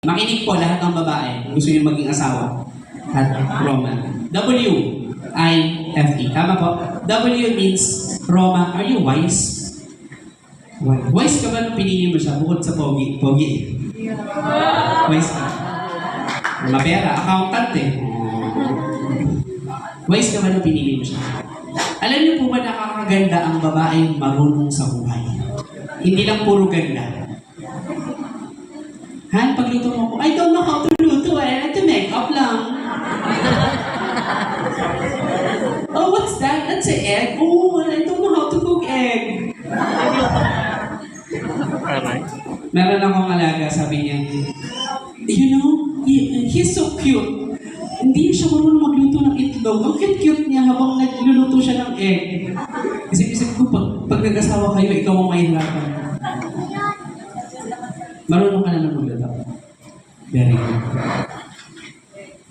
Makinig po lahat ng babae. Gusto niyo maging asawa. At Roman. W-I-F-E. Tama po? W means Roma. Are you wise? Wise ka ba nung pinili mo siya bukod sa pogi? Pogi. Wise ka. Mapera. Accountant eh. Wise ka ba nung pinili mo siya? Alam niyo po ba nakakaganda ang babaeng marunong sa buhay? Hindi lang puro ganda. Han, pagluto mo ko, I don't know how to luto. I like to make up lang. Oh, what's that? That's an egg. Oh, I don't know how to cook egg. Meron akong alaga, sabi niya, you know, he's so cute. Hindi siya marunong magluto ng itlog. Ang cute-cute niya habang nagluluto siya ng egg. Isip-isip ko, pag nag-asawa kayo, ikaw ang mahirapan. Marunong ka na ng magluto. Very good.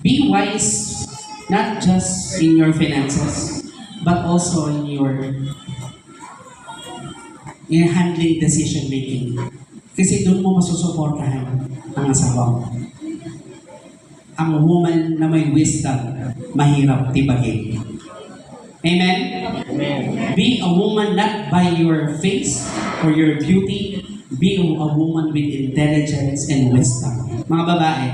Be wise, not just in your finances, but also in handling decision making. Kasi doon mo masusuportahan ang asawa mo. Ang woman na may wisdom, mahirap tibagin. Amen? Amen. Be a woman not by your face or your beauty. Be a woman with intelligence and wisdom. Mga babae,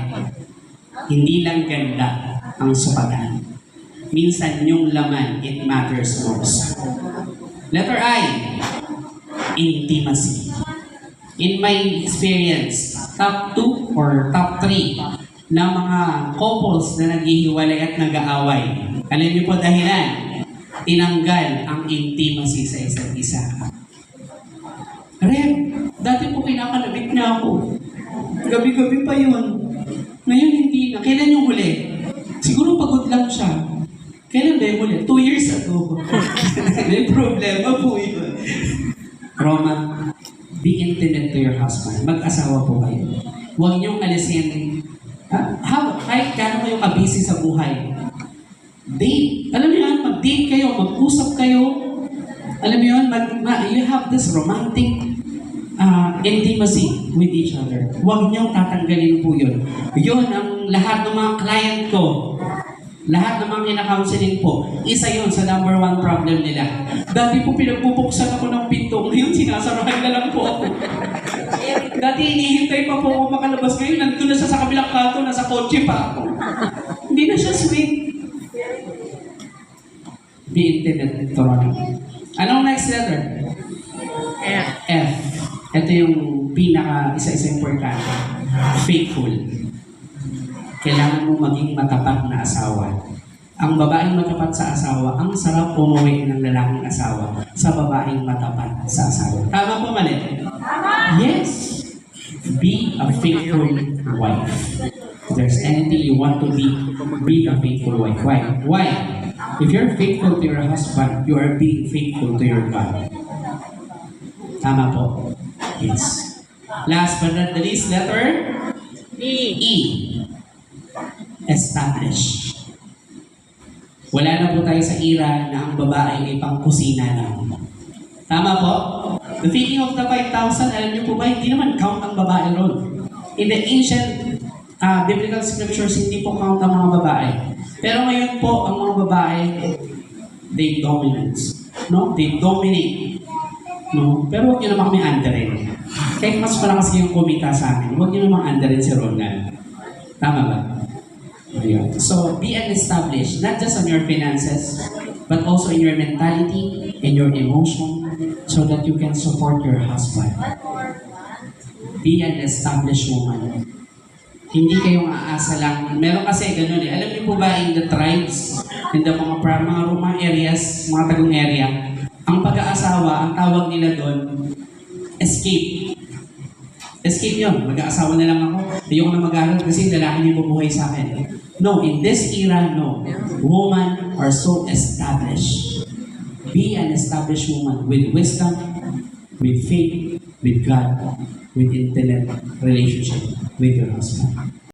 hindi lang ganda ang sukatan. Minsan yung laman, it matters most. Letter I, intimacy. In my experience, top 2 or top 3 na mga couples na naghihiwalay at nag-aaway. Alam niyo po dahilan, tinanggal ang intimacy sa isa't isa. Rem, dati po kinakalabit na ako. Gabi-gabi pa yun. Ngayon hindi na. Kailan yung huli? Siguro pagod lang siya. Kailan ba yung huli? 2 years ago. May problema po yun. Roma, be intimate to your husband. Mag-asawa po kayo. Huwag niyong alisin. Kahit gano'n kayo kabisi sa buhay. Date. Alam niyo yan, mag-date kayo, mag-usap kayo. Alam mo yun, you have this romantic intimacy with each other. Huwag niyong tatanggalin po yun. Yun ang lahat ng mga client ko. Lahat ng mga kina-counseling po. Isa yun sa number 1 problem nila. Dati po pinagpupuksan ako ng pinto. Ngayon sinasarahan na lang po ako. Dati inihintay pa po ako makalabas. Ngayon nandun na siya sa kabilang kanto. Nasa kotse pa ako. Hindi na siya sweet. Be intimate, Toronto. Anong next letter? F. F. Ito yung isa-isa importante. Faithful. Kailangan mo maging matapat na asawa. Ang babaeng matapat sa asawa, ang sarap umuwi ng lalaking asawa sa babaeng matapat sa asawa. Tama po, mali? Tama! Yes! Be a faithful wife. If there's anything you want to be a faithful wife. Why? Why? If you're faithful to your husband, you are being faithful to your God. Tama po? Yes. Last but not the least, letter E. Establish. Wala na po tayo sa era na ang babae ay pang-kusina lang. Tama po? The thinking of the 5,000, alam niyo po ba, hindi naman count ang babae ron. In the ancient biblical scriptures, hindi po count ang mga babae. Pero ngayon po, ang mga babae, they dominate. No? They dominate. No? Pero huwag niyo naman kami underin. Kahit mas malakas yung kumita sa amin, huwag niyo naman underin si Ronald. Tama ba? So, be an established, not just on your finances, but also in your mentality and your emotion, so that you can support your husband. Be an established woman. Hindi kayong aasa lang. Meron kasi ganun eh. Alam niyo po ba in the tribes, in the mga Roma areas, mga tagong area, ang pag-aasawa, ang tawag nila doon, escape. Escape yun. Mag-aasawa na lang ako. Ayoko na mag-aaral kasi lalaki niyo bubuhay sa akin. No, in this era, no. Women are so established. Be an established woman with wisdom, with faith, with God, with intimate relationship with your husband.